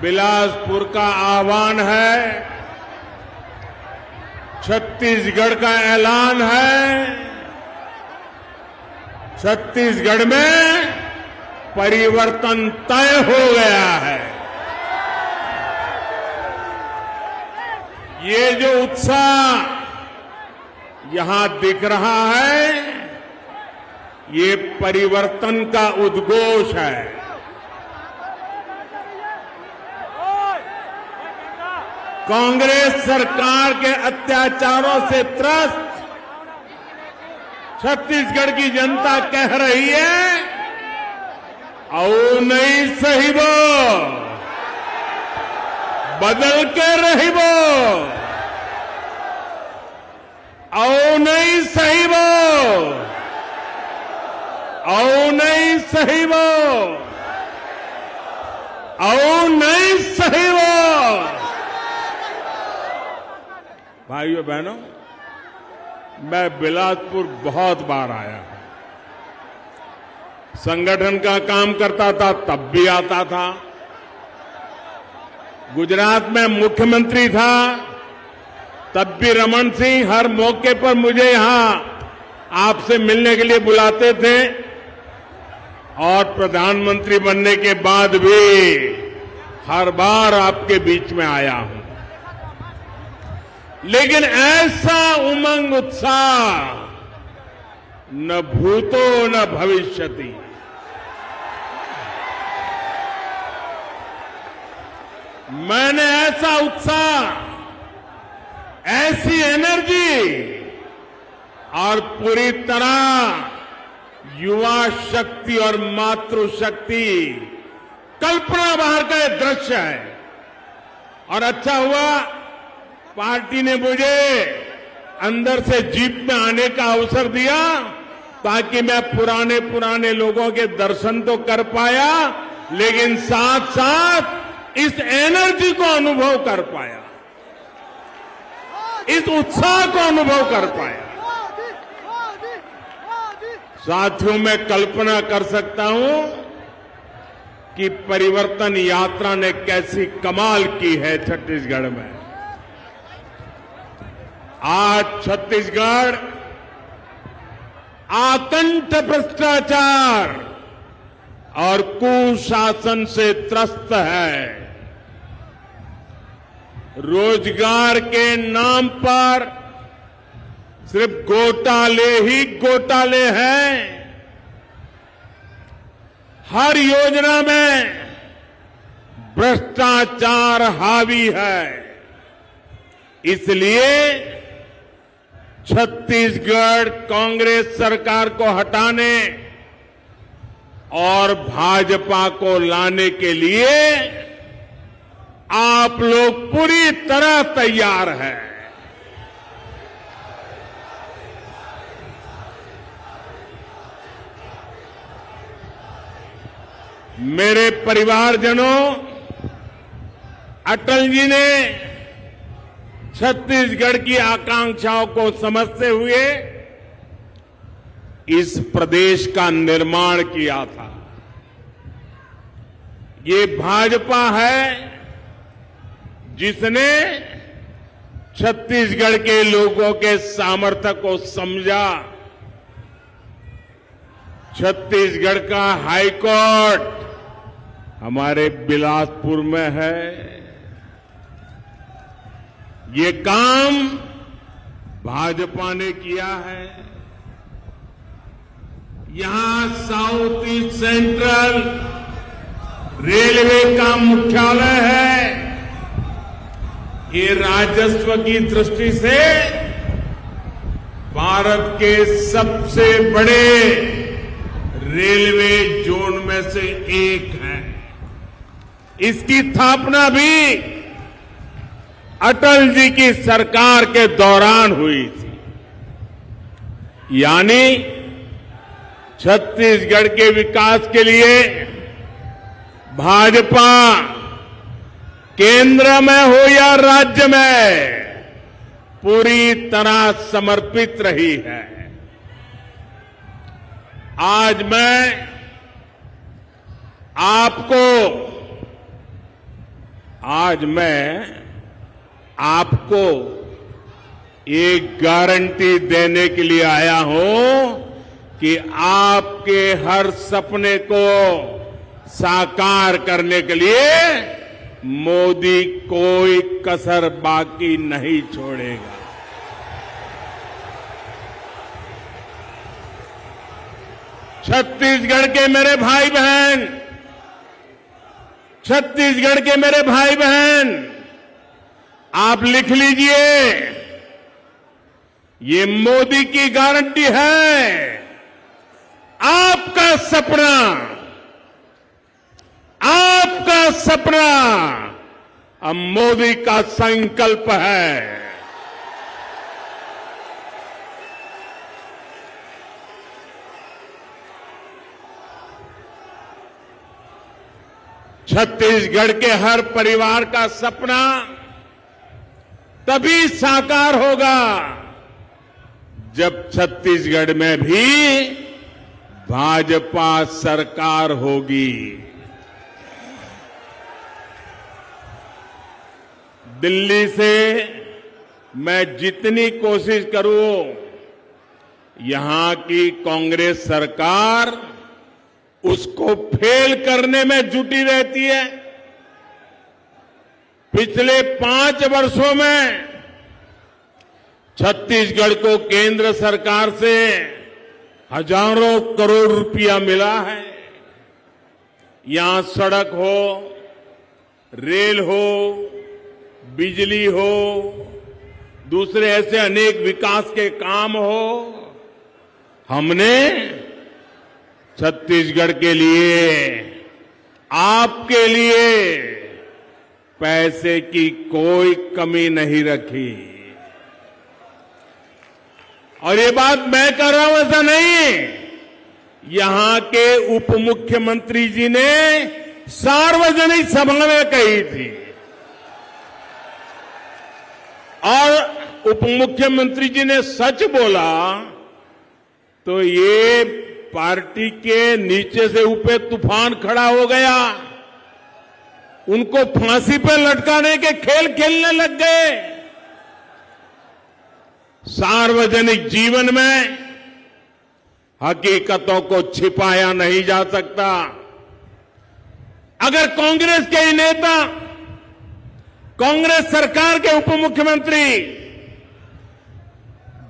बिलासपुर का आह्वान है, छत्तीसगढ़ का ऐलान है। छत्तीसगढ़ में परिवर्तन तय हो गया है। ये जो उत्साह यहां दिख रहा है, ये परिवर्तन का उद्घोष है। कांग्रेस सरकार के अत्याचारों से त्रस्त छत्तीसगढ़ की जनता कह रही है, आओ नहीं सही वो, बदल के रही वो, आओ नहीं सही वो, आओ नहीं सही वो, आओ नहीं सही वो। भाइयों बहनों, मैं बिलासपुर बहुत बार आया हूं। संगठन का काम करता था तब भी आता था। गुजरात में मुख्यमंत्री था तब भी रमन सिंह हर मौके पर मुझे यहां आपसे मिलने के लिए बुलाते थे, और प्रधानमंत्री बनने के बाद भी हर बार आपके बीच में आया हूं। लेकिन ऐसा उमंग उत्साह न भूतो न भविष्यति। मैंने ऐसा उत्साह, ऐसी एनर्जी और पूरी तरह युवा शक्ति और मातृशक्ति, कल्पना बाहर का यह दृश्य है। और अच्छा हुआ पार्टी ने मुझे अंदर से जीप में आने का अवसर दिया, ताकि मैं पुराने लोगों के दर्शन तो कर पाया, लेकिन साथ साथ इस एनर्जी को अनुभव कर पाया, इस उत्साह को अनुभव कर पाया। साथियों, मैं कल्पना कर सकता हूं कि परिवर्तन यात्रा ने कैसी कमाल की है छत्तीसगढ़ में। आज छत्तीसगढ़ आतंक, भ्रष्टाचार और कुशासन से त्रस्त है। रोजगार के नाम पर सिर्फ घोटाले ही घोटाले हैं। हर योजना में भ्रष्टाचार हावी है। इसलिए छत्तीसगढ़ कांग्रेस सरकार को हटाने और भाजपा को लाने के लिए आप लोग पूरी तरह तैयार हैं। मेरे परिवारजनों, अटल जी ने छत्तीसगढ़ की आकांक्षाओं को समझते हुए इस प्रदेश का निर्माण किया था। ये भाजपा है जिसने छत्तीसगढ़ के लोगों के सामर्थ्य को समझा। छत्तीसगढ़ का हाईकोर्ट हमारे बिलासपुर में है। ये काम भाजपा ने किया है। यहां साउथ ईस्ट सेंट्रल रेलवे का मुख्यालय है। ये राजस्व की दृष्टि से भारत के सबसे बड़े रेलवे जोन में से एक है। इसकी स्थापना भी अटल जी की सरकार के दौरान हुई थी। यानी छत्तीसगढ़ के विकास के लिए भाजपा केंद्र में हो या राज्य में पूरी तरह समर्पित रही है। आज मैं आपको आज मैं आपको एक गारंटी देने के लिए आया हूं कि आपके हर सपने को साकार करने के लिए मोदी कोई कसर बाकी नहीं छोड़ेगा। छत्तीसगढ़ के मेरे भाई बहन, छत्तीसगढ़ के मेरे भाई बहन, आप लिख लीजिए, ये मोदी की गारंटी है। आपका सपना, आपका सपना अब मोदी का संकल्प है। छत्तीसगढ़ के हर परिवार का सपना तभी साकार होगा जब छत्तीसगढ़ में भी भाजपा सरकार होगी। दिल्ली से मैं जितनी कोशिश करूं, यहां की कांग्रेस सरकार उसको फेल करने में जुटी रहती है। पिछले 5 वर्षों में छत्तीसगढ़ को केंद्र सरकार से हजारों करोड़ रुपया मिला है। यहां सड़क हो, रेल हो, बिजली हो, दूसरे ऐसे अनेक विकास के काम हो, हमने छत्तीसगढ़ के लिए, आपके लिए पैसे की कोई कमी नहीं रखी। और ये बात मैं कर रहा हूं ऐसा नहीं, यहां के उप मुख्यमंत्री जी ने सार्वजनिक सभा में कही थी। और उप मुख्यमंत्री जी ने सच बोला तो ये पार्टी के नीचे से ऊपर तूफान खड़ा हो गया। उनको फांसी पर लटकाने के खेल खेलने लग गए। सार्वजनिक जीवन में हकीकतों को छिपाया नहीं जा सकता। अगर कांग्रेस के ही नेता, कांग्रेस सरकार के उप मुख्यमंत्री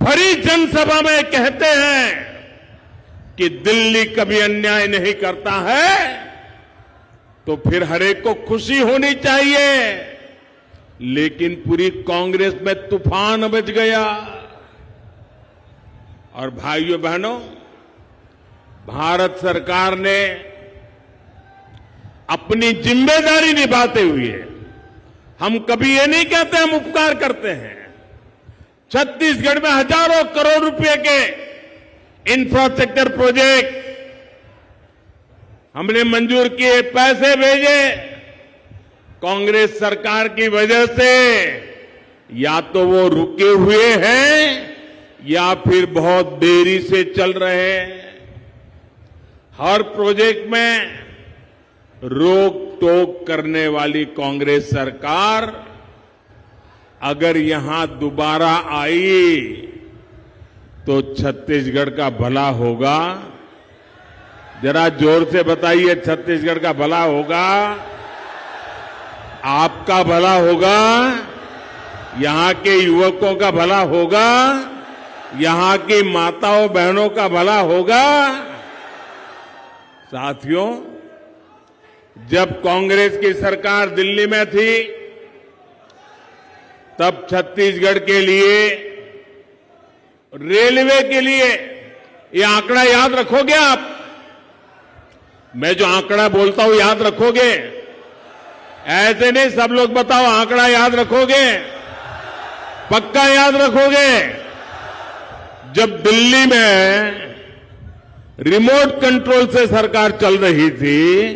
भरी जनसभा में कहते हैं कि दिल्ली कभी अन्याय नहीं करता है, तो फिर हरेक को खुशी होनी चाहिए। लेकिन पूरी कांग्रेस में तूफान मच गया। और भाइयों बहनों, भारत सरकार ने अपनी जिम्मेदारी निभाते हुए, हम कभी ये नहीं कहते हम उपकार करते हैं, छत्तीसगढ़ में हजारों करोड़ रुपए के इंफ्रास्ट्रक्चर प्रोजेक्ट हमने मंजूर किए, पैसे भेजे। कांग्रेस सरकार की वजह से या तो वो रुके हुए हैं या फिर बहुत देरी से चल रहे हैं। हर प्रोजेक्ट में रोक टोक करने वाली कांग्रेस सरकार अगर यहां दोबारा आई तो छत्तीसगढ़ का भला होगा। जरा जोर से बताइए, छत्तीसगढ़ का भला होगा, आपका भला होगा, यहां के युवकों का भला होगा, यहां की माताओं बहनों का भला होगा। साथियों, जब कांग्रेस की सरकार दिल्ली में थी तब छत्तीसगढ़ के लिए, रेलवे के लिए, ये आंकड़ा याद रखोगे आप? मैं जो आंकड़ा बोलता हूं याद रखोगे? ऐसे नहीं सब लोग बताओ, आंकड़ा याद रखोगे? पक्का याद रखोगे? जब दिल्ली में रिमोट कंट्रोल से सरकार चल रही थी,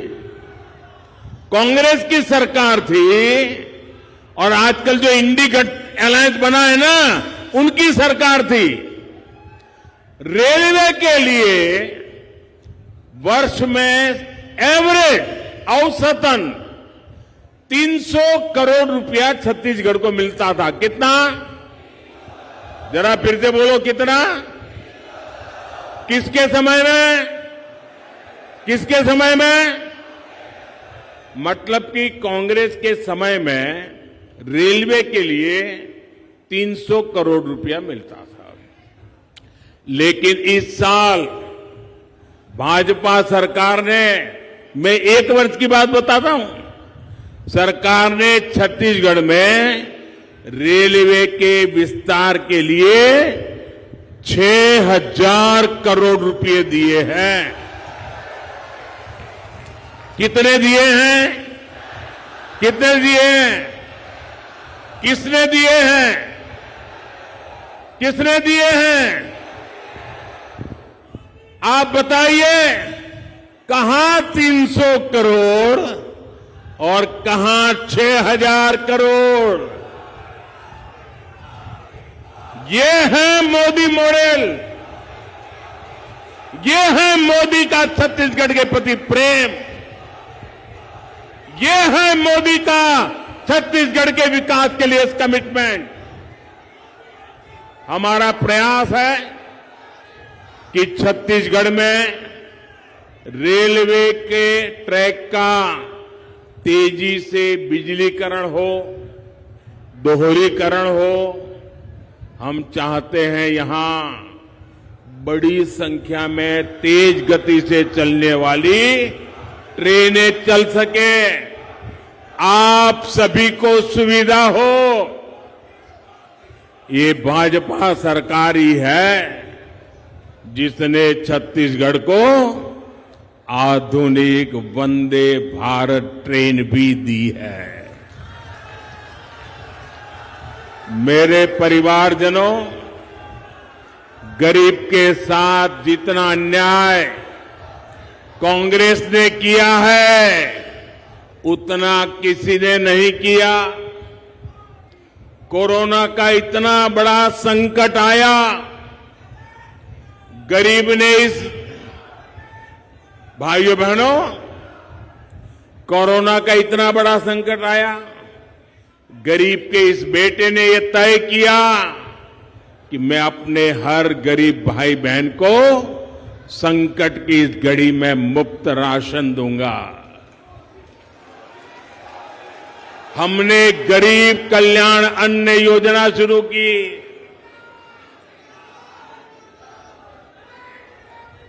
कांग्रेस की सरकार थी, और आजकल जो इंडी अलायंस बना है ना, उनकी सरकार थी। रेलवे के लिए वर्ष में एवरेज औसतन 300 करोड़ रुपया छत्तीसगढ़ को मिलता था। कितना? जरा फिर से बोलो, कितना? किसके समय में? किसके समय में? मतलब कि कांग्रेस के समय में रेलवे के लिए 300 करोड़ रुपया मिलता था। लेकिन इस साल भाजपा सरकार ने, मैं एक वर्ष की बात बताता हूं, सरकार ने छत्तीसगढ़ में रेलवे के विस्तार के लिए 6,000 करोड़ रुपए दिए हैं। कितने दिए हैं? कितने दिए हैं? किसने दिए हैं? किसने दिए हैं? आप बताइए, कहां 300 करोड़ और कहां 6,000 करोड़? ये है मोदी मॉडल, ये है मोदी का छत्तीसगढ़ के प्रति प्रेम, ये है मोदी का छत्तीसगढ़ के विकास के लिए कमिटमेंट। हमारा प्रयास है कि छत्तीसगढ़ में रेलवे के ट्रैक का तेजी से बिजलीकरण हो, दोहरीकरण हो। हम चाहते हैं यहां बड़ी संख्या में तेज गति से चलने वाली ट्रेनें चल सके, आप सभी को सुविधा हो। ये भाजपा सरकार ही है जिसने छत्तीसगढ़ को आधुनिक वंदे भारत ट्रेन भी दी है। मेरे परिवारजनों, गरीब के साथ जितना अन्याय कांग्रेस ने किया है उतना किसी ने नहीं किया। कोरोना का इतना बड़ा संकट आया, गरीब ने इस, भाइयों बहनों, कोरोना का इतना बड़ा संकट आया, गरीब के इस बेटे ने यह तय किया कि मैं अपने हर गरीब भाई बहन को संकट की इस घड़ी में मुफ्त राशन दूंगा। हमने गरीब कल्याण अन्न योजना शुरू की।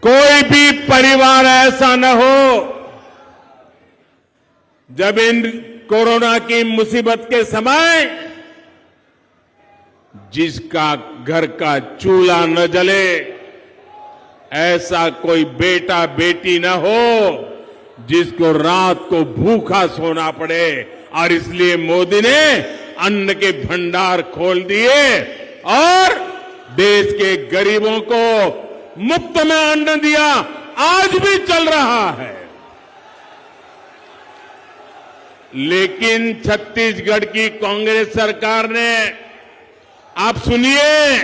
कोई भी परिवार ऐसा न हो जब इन कोरोना की मुसीबत के समय जिसका घर का चूल्हा न जले, ऐसा कोई बेटा बेटी न हो जिसको रात को भूखा सोना पड़े। और इसलिए मोदी ने अन्न के भंडार खोल दिए और देश के गरीबों को मुफ्त में अन्न दिया। आज भी चल रहा है। लेकिन छत्तीसगढ़ की कांग्रेस सरकार ने, आप सुनिए,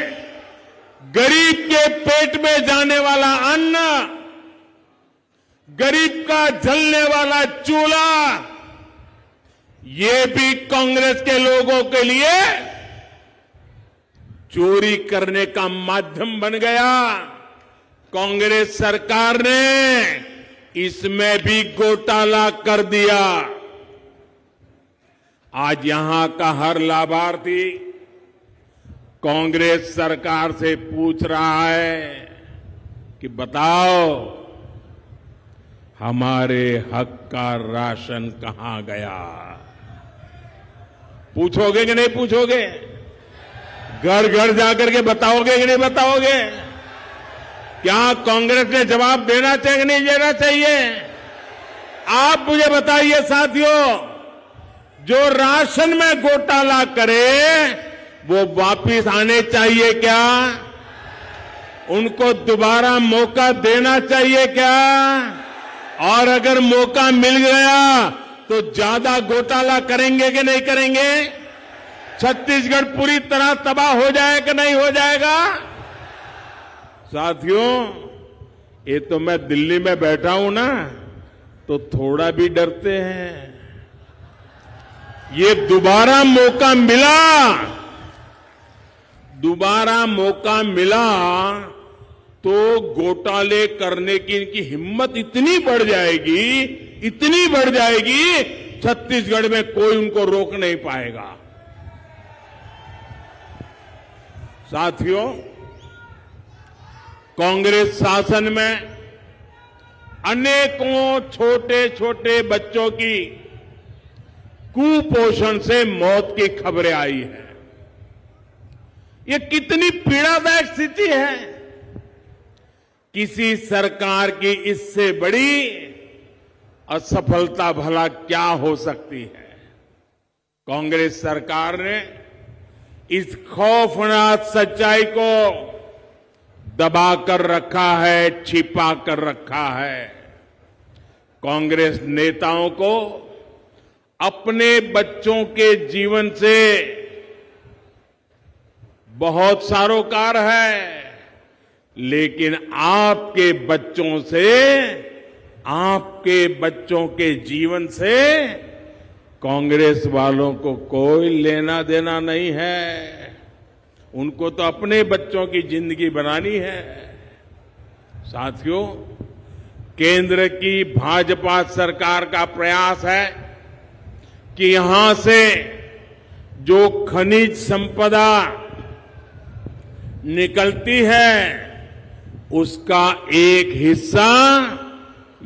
गरीब के पेट में जाने वाला अन्न, गरीब का जलने वाला चूल्हा, ये भी कांग्रेस के लोगों के लिए चोरी करने का माध्यम बन गया। कांग्रेस सरकार ने इसमें भी घोटाला कर दिया। आज यहां का हर लाभार्थी कांग्रेस सरकार से पूछ रहा है कि बताओ हमारे हक का राशन कहां गया। पूछोगे कि नहीं पूछोगे? घर घर जाकर के बताओगे कि नहीं बताओगे? क्या कांग्रेस ने जवाब देना चाहिए कि नहीं देना चाहिए? आप मुझे बताइए साथियों, जो राशन में घोटाला करे वो वापिस आने चाहिए क्या? उनको दोबारा मौका देना चाहिए क्या? और अगर मौका मिल गया तो ज्यादा घोटाला करेंगे कि नहीं करेंगे? छत्तीसगढ़ पूरी तरह तबाह हो जाए कि नहीं हो जाएगा? साथियों, ये तो मैं दिल्ली में बैठा हूं ना, तो थोड़ा भी डरते हैं। ये दोबारा मौका मिला तो घोटाले करने की इनकी हिम्मत इतनी बढ़ जाएगी छत्तीसगढ़ में कोई उनको रोक नहीं पाएगा। साथियों, कांग्रेस शासन में अनेकों छोटे छोटे बच्चों की कुपोषण से मौत की खबरें आई है। ये कितनी पीड़ादायक स्थिति है। किसी सरकार की इससे बड़ी असफलता भला क्या हो सकती है। कांग्रेस सरकार ने इस खौफनाक सच्चाई को दबा कर रखा है, छिपा कर रखा है। कांग्रेस नेताओं को अपने बच्चों के जीवन से बहुत सरोकार है, लेकिन आपके बच्चों के जीवन से कांग्रेस वालों को कोई लेना देना नहीं है। उनको तो अपने बच्चों की जिंदगी बनानी है। साथियों, केंद्र की भाजपा सरकार का प्रयास है कि यहां से जो खनिज संपदा निकलती है उसका एक हिस्सा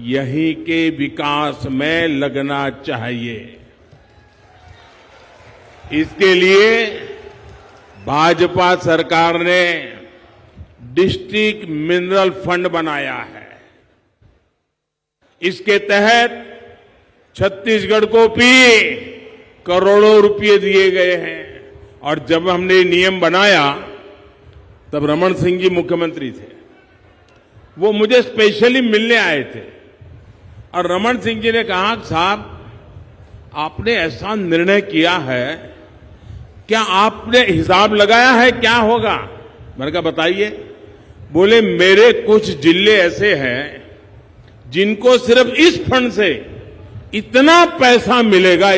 यहीं के विकास में लगना चाहिए। इसके लिए भाजपा सरकार ने डिस्ट्रिक्ट मिनरल फंड बनाया है। इसके तहत छत्तीसगढ़ को भी करोड़ों रुपए दिए गए हैं। और जब हमने ये नियम बनाया तब रमन सिंह जी मुख्यमंत्री थे। वो मुझे स्पेशली मिलने आए थे और रमन सिंह जी ने कहा, साहब आपने ऐसा निर्णय किया है, क्या आपने हिसाब लगाया है क्या होगा? मैंने कहा बताइए। बोले मेरे कुछ जिले ऐसे हैं जिनको सिर्फ इस फंड से इतना पैसा मिलेगा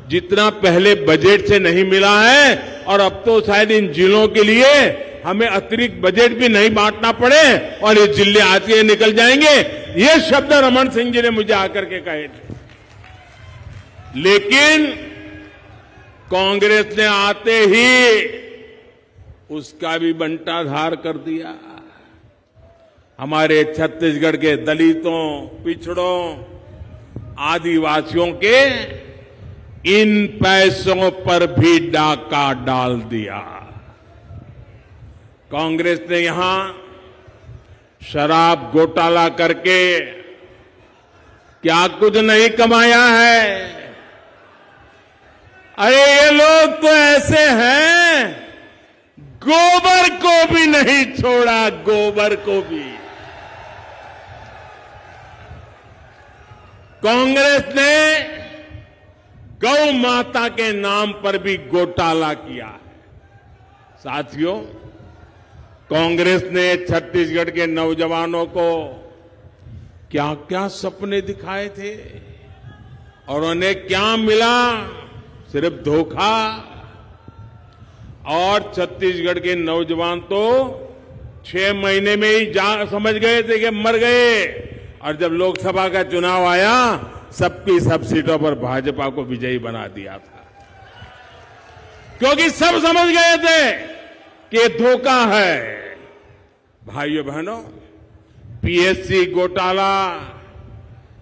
जितना पहले बजट से नहीं मिला है, और अब तो शायद इन जिलों के लिए हमें अतिरिक्त बजट भी नहीं बांटना पड़े और ये जिले आज के निकल जाएंगे। ये शब्द रमन सिंह जी ने मुझे आकर के कहे थे। लेकिन कांग्रेस ने आते ही उसका भी बंटाधार कर दिया। हमारे छत्तीसगढ़ के दलितों, पिछड़ों, आदिवासियों के इन पैसों पर भी डाका डाल दिया। कांग्रेस ने यहां शराब घोटाला करके क्या कुछ नहीं कमाया है। अरे ये लोग तो ऐसे हैं, गोबर को भी नहीं छोड़ा, गोबर को भी। कांग्रेस ने गौ माता के नाम पर भी घोटाला किया है। साथियों, कांग्रेस ने छत्तीसगढ़ के नौजवानों को क्या क्या सपने दिखाए थे और उन्हें क्या मिला? सिर्फ धोखा। और छत्तीसगढ़ के नौजवान तो 6 महीने में ही समझ गए थे कि मर गए। और जब लोकसभा का चुनाव आया, सबकी सब सीटों पर भाजपा को विजयी बना दिया था, क्योंकि सब समझ गए थे कि ये धोखा है। भाइयों बहनों, पीएससी घोटाला,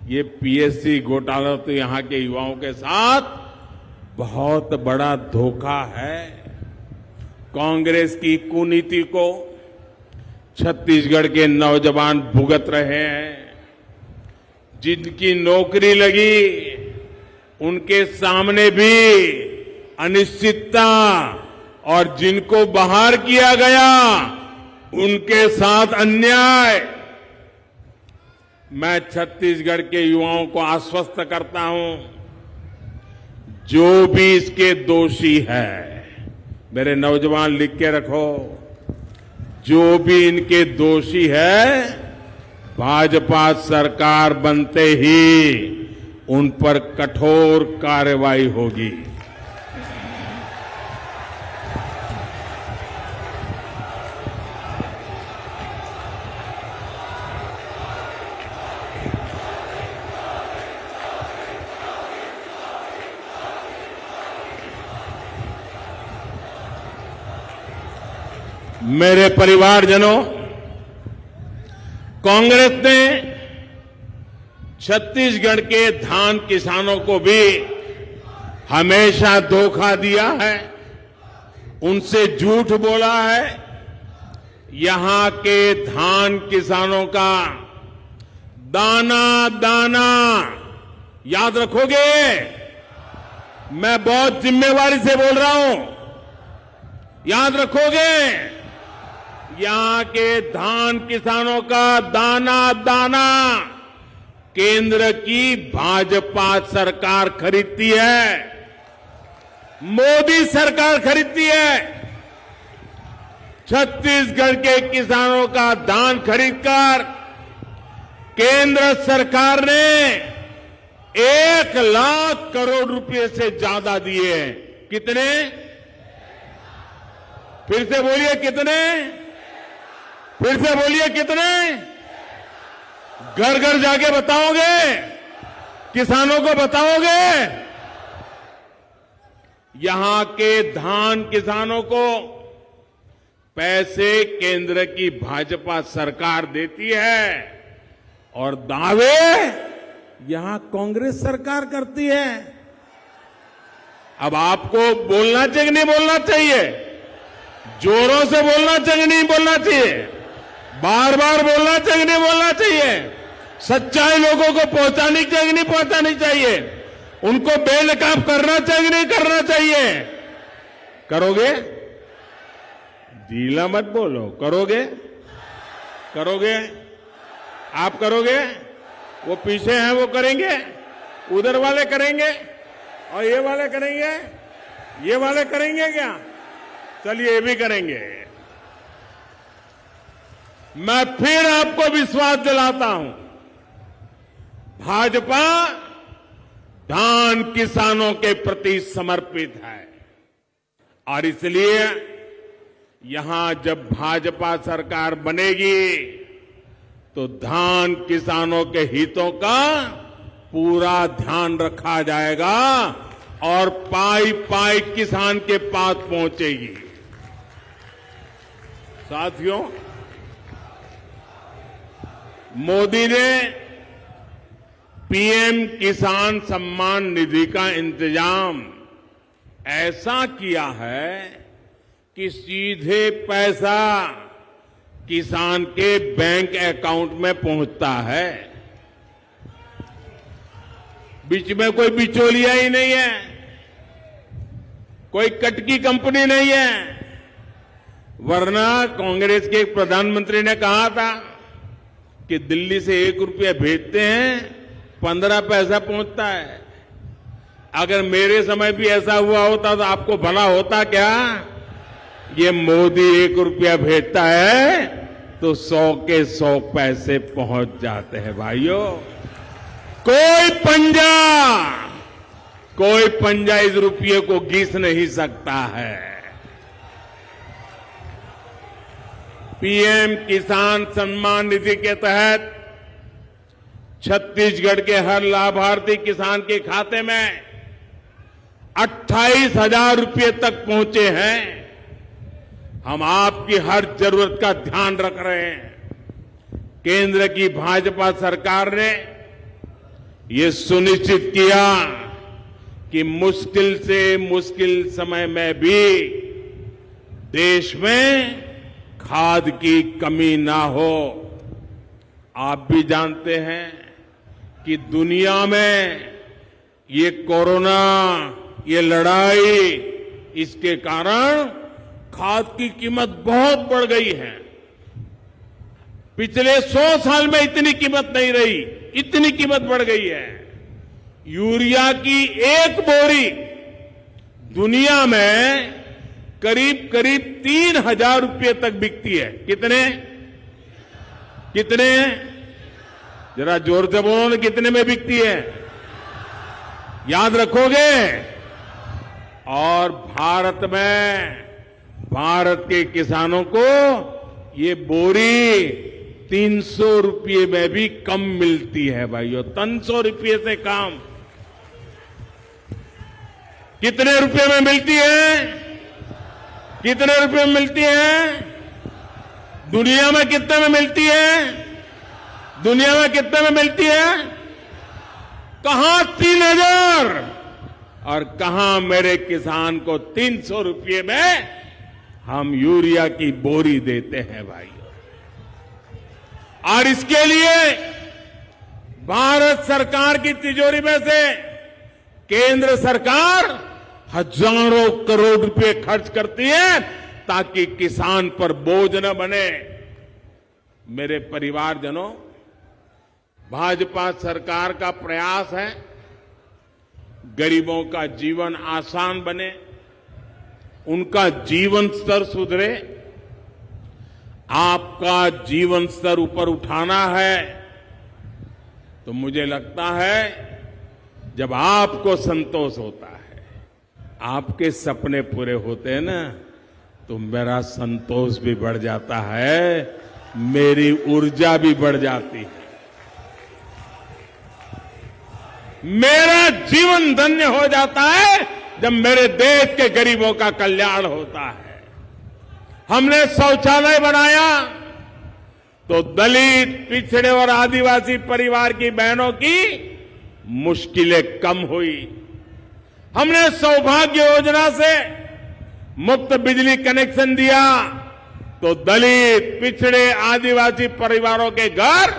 ये पीएससी घोटाला तो यहां के युवाओं के साथ बहुत बड़ा धोखा है। कांग्रेस की कुनीति को छत्तीसगढ़ के नौजवान भुगत रहे हैं। जिनकी नौकरी लगी उनके सामने भी अनिश्चितता, और जिनको बाहर किया गया उनके साथ अन्याय। मैं छत्तीसगढ़ के युवाओं को आश्वस्त करता हूं, जो भी इसके दोषी है, मेरे नौजवान लिख के रखो, जो भी इनके दोषी है, भाजपा सरकार बनते ही उन पर कठोर कार्रवाई होगी। मेरे परिवारजनों, कांग्रेस ने छत्तीसगढ़ के धान किसानों को भी हमेशा धोखा दिया है, उनसे झूठ बोला है। यहां के धान किसानों का दाना दाना याद रखोगे? मैं बहुत जिम्मेवारी से बोल रहा हूं, याद रखोगे? यहां के धान किसानों का दाना दाना केंद्र की भाजपा सरकार खरीदती है, मोदी सरकार खरीदती है। छत्तीसगढ़ के किसानों का धान खरीदकर केंद्र सरकार ने 1,00,000 करोड़ रुपए से ज्यादा दिए हैं। कितने? फिर से बोलिए कितने? फिर से बोलिए कितने? घर घर जाके बताओगे? किसानों को बताओगे? यहां के धान किसानों को पैसे केंद्र की भाजपा सरकार देती है और दावे यहां कांग्रेस सरकार करती है। अब आपको बोलना चाहिए नहीं बोलना चाहिए? जोरों से बोलना चाहिए नहीं बोलना चाहिए? बार बार बोलना चाहिए नहीं बोलना चाहिए? सच्चाई लोगों को पहुंचानी चाहिए नहीं पहुंचानी चाहिए? उनको बेनकाब करना चाहिए नहीं करना चाहिए? करोगे? ढीला मत बोलो। करोगे? करोगे? आप करोगे? वो पीछे हैं वो करेंगे, उधर वाले करेंगे और ये वाले करेंगे, ये वाले करेंगे क्या? चलिए ये भी करेंगे। मैं फिर आपको विश्वास दिलाता हूं, भाजपा धान किसानों के प्रति समर्पित है और इसलिए यहां जब भाजपा सरकार बनेगी तो धान किसानों के हितों का पूरा ध्यान रखा जाएगा और पाई पाई किसान के पास पहुंचेगी। साथियों, मोदी ने पीएम किसान सम्मान निधि का इंतजाम ऐसा किया है कि सीधे पैसा किसान के बैंक अकाउंट में पहुंचता है। बीच में कोई बिचौलिया ही नहीं है, कोई कटकी कंपनी नहीं है। वरना कांग्रेस के एक प्रधानमंत्री ने कहा था कि दिल्ली से 1 रुपया भेजते हैं 15 पैसा पहुंचता है। अगर मेरे समय भी ऐसा हुआ होता तो आपको भला होता क्या? ये मोदी 1 रुपया भेजता है तो 100 के 100 पैसे पहुंच जाते हैं। भाइयों, कोई पंजा इस रुपये को घिस नहीं सकता है। पीएम किसान सम्मान निधि के तहत छत्तीसगढ़ के हर लाभार्थी किसान के खाते में 28,000 रुपये तक पहुंचे हैं। हम आपकी हर जरूरत का ध्यान रख रहे हैं। केंद्र की भाजपा सरकार ने ये सुनिश्चित किया कि मुश्किल से मुश्किल समय में भी देश में खाद की कमी ना हो। आप भी जानते हैं कि दुनिया में ये कोरोना, ये लड़ाई, इसके कारण खाद की कीमत बहुत बढ़ गई है। पिछले 100 साल में इतनी कीमत नहीं रही, इतनी कीमत बढ़ गई है। यूरिया की एक बोरी दुनिया में करीब करीब 3,000 रुपये तक बिकती है। कितने? जरा जोर से बोलो ना, कितने में बिकती है? याद रखोगे? और भारत के किसानों को ये बोरी 300 रुपये में भी कम मिलती है भाइयों, 300 रुपये से कम। कितने रुपए में मिलती है? कितने रुपए में मिलती है? दुनिया में कितने में मिलती है? दुनिया में कितने में मिलती है? कहां 3000 और कहां मेरे किसान को 300 रुपये में हम यूरिया की बोरी देते हैं भाइयों। और इसके लिए भारत सरकार की तिजोरी में से केंद्र सरकार हजारों करोड़ रुपए खर्च करती है ताकि किसान पर बोझ न बने। मेरे परिवारजनों, भाजपा सरकार का प्रयास है गरीबों का जीवन आसान बने, उनका जीवन स्तर सुधरे। आपका जीवन स्तर ऊपर उठाना है तो मुझे लगता है जब आपको संतोष होता है, आपके सपने पूरे होते हैं ना, तो मेरा संतोष भी बढ़ जाता है, मेरी ऊर्जा भी बढ़ जाती है, मेरा जीवन धन्य हो जाता है जब मेरे देश के गरीबों का कल्याण होता है। हमने शौचालय बनाया तो दलित, पिछड़े और आदिवासी परिवार की बहनों की मुश्किलें कम हुई। हमने सौभाग्य योजना से मुफ्त बिजली कनेक्शन दिया तो दलित, पिछड़े, आदिवासी परिवारों के घर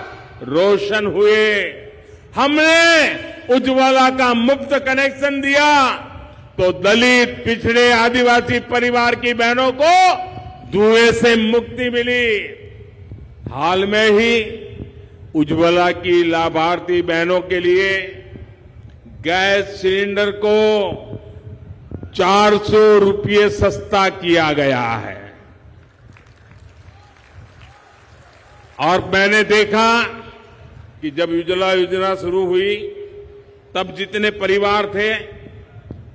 रोशन हुए। हमने उज्ज्वला का मुफ्त कनेक्शन दिया तो दलित, पिछड़े, आदिवासी परिवार की बहनों को धुएं से मुक्ति मिली। हाल में ही उज्ज्वला की लाभार्थी बहनों के लिए गैस सिलेंडर को 400 रुपये सस्ता किया गया है। और मैंने देखा कि जब उज्ज्वला योजना शुरू हुई तब जितने परिवार थे,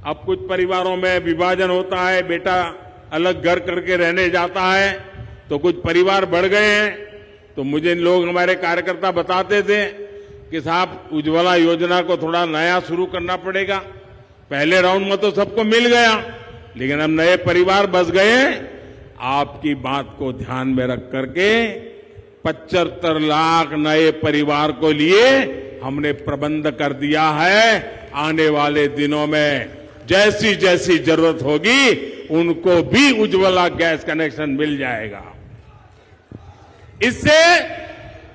अब कुछ परिवारों में विभाजन होता है, बेटा अलग घर करके रहने जाता है, तो कुछ परिवार बढ़ गए हैं। तो मुझे लोग, हमारे कार्यकर्ता बताते थे कि साहब उज्ज्वला योजना को थोड़ा नया शुरू करना पड़ेगा। पहले राउंड में तो सबको मिल गया, लेकिन अब नए परिवार बस गए। आपकी बात को ध्यान में रख करके 75 लाख नए परिवार को लिए हमने प्रबंध कर दिया है। आने वाले दिनों में जैसी जैसी जरूरत होगी उनको भी उज्ज्वला गैस कनेक्शन मिल जाएगा। इससे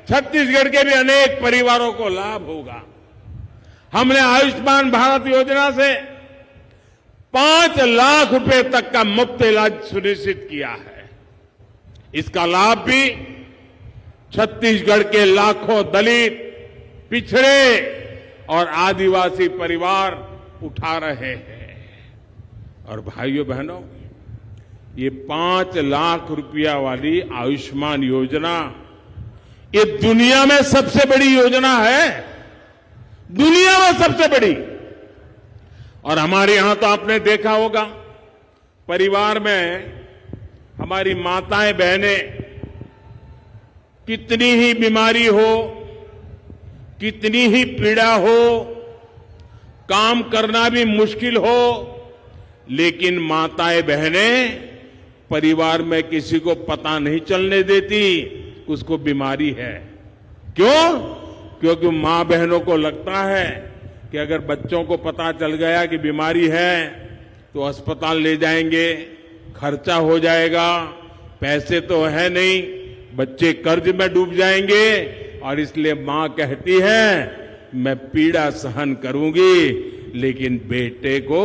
छत्तीसगढ़ के भी अनेक परिवारों को लाभ होगा। हमने आयुष्मान भारत योजना से 5 लाख रुपए तक का मुफ्त इलाज सुनिश्चित किया है। इसका लाभ भी छत्तीसगढ़ के लाखों दलित, पिछड़े और आदिवासी परिवार उठा रहे हैं। और भाइयों बहनों, ये 5 लाख रुपया वाली आयुष्मान योजना ये दुनिया में सबसे बड़ी योजना है, दुनिया में सबसे बड़ी। और हमारे यहां तो आपने देखा होगा, परिवार में हमारी माताएं बहनें कितनी ही बीमारी हो, कितनी ही पीड़ा हो, काम करना भी मुश्किल हो, लेकिन माताएं बहनें परिवार में किसी को पता नहीं चलने देती उसको बीमारी है। क्यों? क्योंकि मां बहनों को लगता है कि अगर बच्चों को पता चल गया कि बीमारी है तो अस्पताल ले जाएंगे, खर्चा हो जाएगा, पैसे तो है नहीं, बच्चे कर्ज में डूब जाएंगे। और इसलिए मां कहती है मैं पीड़ा सहन करूंगी लेकिन बेटे को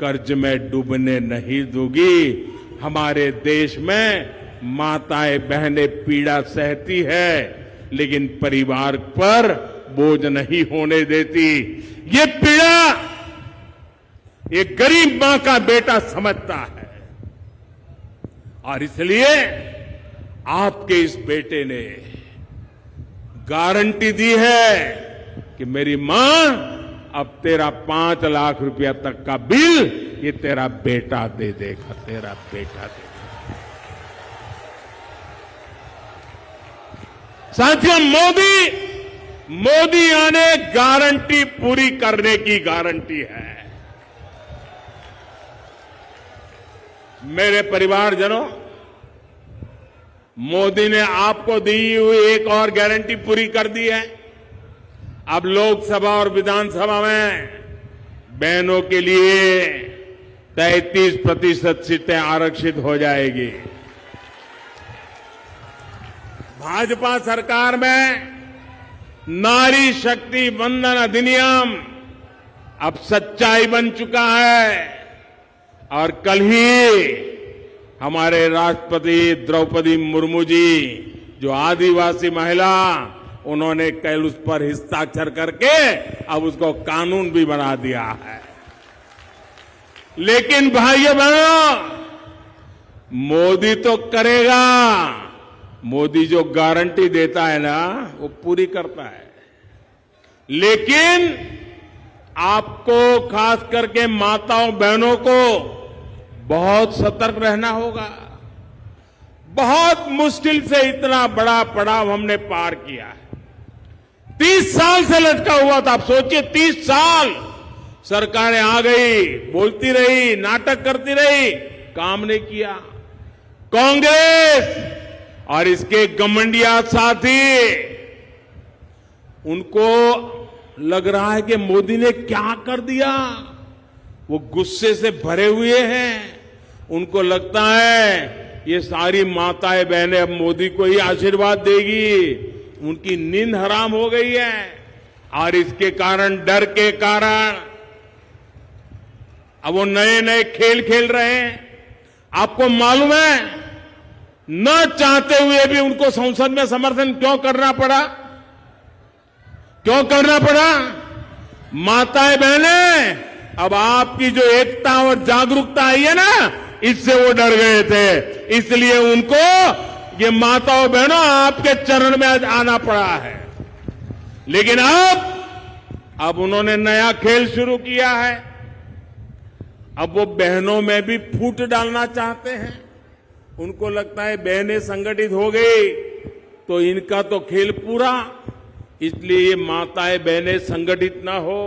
कर्ज में डूबने नहीं दूंगी। हमारे देश में माताएं बहनें पीड़ा सहती है लेकिन परिवार पर बोझ नहीं होने देती। ये पीड़ा ये गरीब मां का बेटा समझता है। और इसलिए आपके इस बेटे ने गारंटी दी है कि मेरी मां अब तेरा 5 लाख रुपया तक का बिल ये तेरा बेटा दे देगा, तेरा बेटा दे देगा। साथियों, मोदी आने गारंटी पूरी करने की गारंटी है। मेरे परिवारजनों, मोदी ने आपको दी हुई एक और गारंटी पूरी कर दी है। अब लोकसभा और विधानसभा में बहनों के लिए 33% सीटें आरक्षित हो जाएगी। भाजपा सरकार में नारी शक्ति वंदन अधिनियम अब सच्चाई बन चुका है और कल ही हमारे राष्ट्रपति द्रौपदी मुर्मू जी, जो आदिवासी महिला, उन्होंने कल उस पर हस्ताक्षर करके अब उसको कानून भी बना दिया है। लेकिन भाइयों बहनों, मोदी तो करेगा, मोदी जो गारंटी देता है ना वो पूरी करता है। लेकिन आपको, खास करके माताओं बहनों को बहुत सतर्क रहना होगा। बहुत मुश्किल से इतना बड़ा पड़ाव हमने पार किया है। 30 साल से लटका हुआ था। आप सोचिए, 30 साल सरकारें आ गई, बोलती रही, नाटक करती रही, काम नहीं किया। कांग्रेस और इसके गमंडिया साथी, उनको लग रहा है कि मोदी ने क्या कर दिया। वो गुस्से से भरे हुए हैं। उनको लगता है ये सारी माताएं बहनें अब मोदी को ही आशीर्वाद देगी। उनकी नींद हराम हो गई है और इसके कारण, डर के कारण, अब वो नए नए खेल खेल रहे हैं। आपको मालूम है, न चाहते हुए भी उनको संसद में समर्थन क्यों करना पड़ा? क्यों करना पड़ा? माताएं बहनें, अब आपकी जो एकता और जागरूकता आई है ना, इससे वो डर गए थे। इसलिए उनको, ये माताओं बहनों, आपके चरण में आज आना पड़ा है। लेकिन अब उन्होंने नया खेल शुरू किया है। अब वो बहनों में भी फूट डालना चाहते हैं। उनको लगता है बहनें संगठित हो गई तो इनका तो खेल पूरा। इसलिए ये माताएं बहनें संगठित ना हो,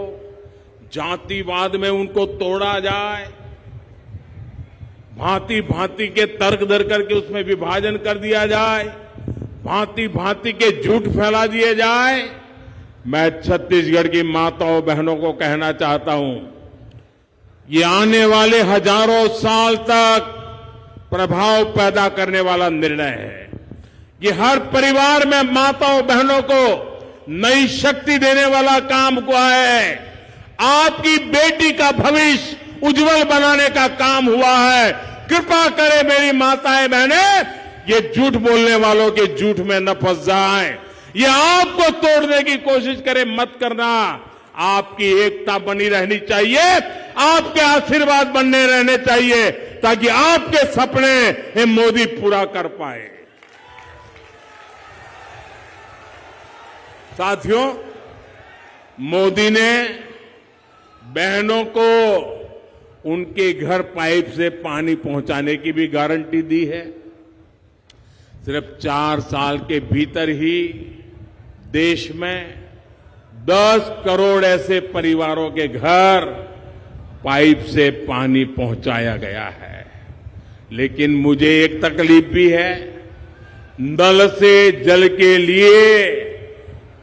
जातिवाद में उनको तोड़ा जाए, भांति भांति के तर्क दर करके उसमें विभाजन कर दिया जाए, भांति भांति के झूठ फैला दिए जाए। मैं छत्तीसगढ़ की माताओं बहनों को कहना चाहता हूं, ये आने वाले हजारों साल तक प्रभाव पैदा करने वाला निर्णय है। ये हर परिवार में माताओं बहनों को नई शक्ति देने वाला काम हुआ है। आपकी बेटी का भविष्य उज्जवल बनाने का काम हुआ है। कृपा करें मेरी माताएं बहनें, ये झूठ बोलने वालों के झूठ में न फंस जाएं। ये आपको तोड़ने की कोशिश करें, मत करना। आपकी एकता बनी रहनी चाहिए, आपके आशीर्वाद बनने रहने चाहिए, ताकि आपके सपने ये मोदी पूरा कर पाए। साथियों, मोदी ने बहनों को उनके घर पाइप से पानी पहुंचाने की भी गारंटी दी है। सिर्फ 4 साल के भीतर ही देश में 10 करोड़ ऐसे परिवारों के घर पाइप से पानी पहुंचाया गया है। लेकिन मुझे एक तकलीफ भी है, नल से जल के लिए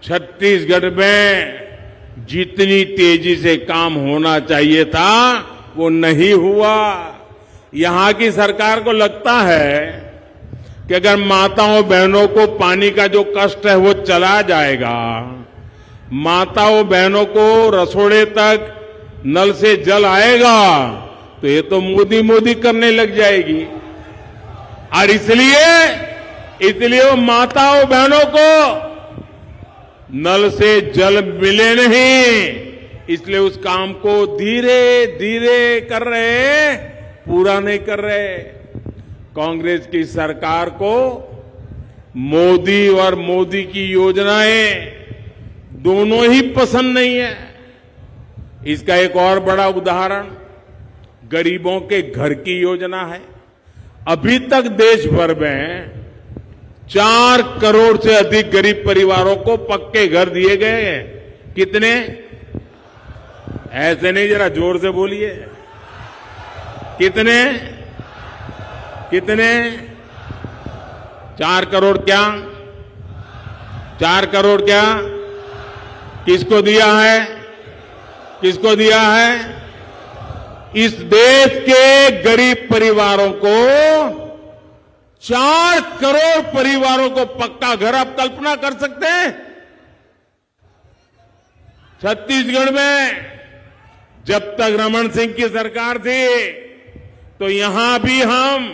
छत्तीसगढ़ में जितनी तेजी से काम होना चाहिए था वो नहीं हुआ। यहां की सरकार को लगता है कि अगर माताओं बहनों को पानी का जो कष्ट है वो चला जाएगा, माताओं बहनों को रसोड़े तक नल से जल आएगा, तो ये तो मोदी मोदी करने लग जाएगी। और इसलिए वो माताओं बहनों को नल से जल मिले नहीं, इसलिए उस काम को धीरे धीरे कर रहे, पूरा नहीं कर रहे। कांग्रेस की सरकार को मोदी और मोदी की योजनाएं दोनों ही पसंद नहीं है। इसका एक और बड़ा उदाहरण गरीबों के घर की योजना है। अभी तक देश भर में 4 करोड़ से अधिक गरीब परिवारों को पक्के घर दिए गए हैं। कितने? ऐसे नहीं, जरा जोर से बोलिए। कितने? कितने? 4 करोड़ क्या? 4 करोड़ क्या? किसको दिया है? किसको दिया है? इस देश के गरीब परिवारों को, 4 करोड़ परिवारों को पक्का घर। आप कल्पना कर सकते हैं? छत्तीसगढ़ में जब तक रमन सिंह की सरकार थी तो यहां भी हम